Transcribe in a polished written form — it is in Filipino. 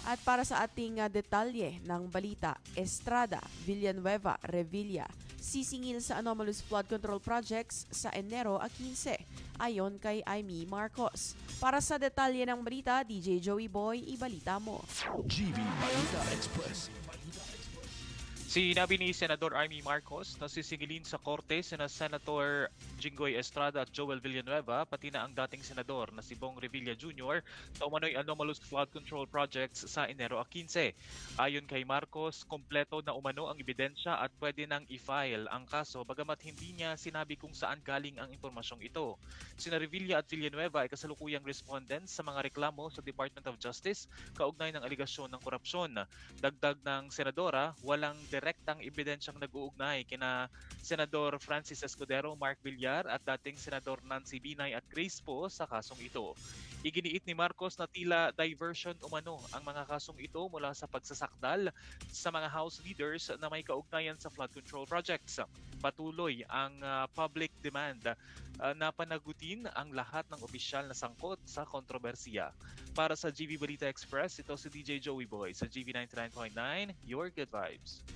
At para sa ating detalye ng balita, Estrada, Villanueva, Revilla, sisingil sa anomalous flood control projects sa Enero 15, ayon kay Amy Marcos. Para sa detalye ng balita, DJ Joey Boy, ibalita mo. GV Balita Express. Sinabi ni Senador Amy Marcos na sisingilin sa korte sina Senator Jinggoy Estrada at Joel Villanueva, pati na ang dating senador na si Bong Revilla Jr. sa umano'y anomalous flood control projects sa Enero 15. Ayon kay Marcos, kompleto na umano ang ebidensya at pwede nang i-file ang kaso bagamat hindi niya sinabi kung saan galing ang impormasyong ito. Sina Revilla at Villanueva ay kasalukuyang respondents sa mga reklamo sa Department of Justice kaugnay ng aligasyon ng korupsyon. Dagdag ng senadora, walang direktang ebidensyang nag-uugnay kina Senador Francis Escudero, Mark Villar at dating Senador Nancy Binay at Grace Poe sa kasong ito. Iginiit ni Marcos na tila diversion umano ang mga kasong ito mula sa pagsasakdal sa mga House leaders na may kaugnayan sa flood control projects. Patuloy ang public demand na panagutin ang lahat ng opisyal na sangkot sa kontrobersiya. Para sa GV Balita Express, ito si DJ Joey Boy sa GV 99.9, Your Good Vibes.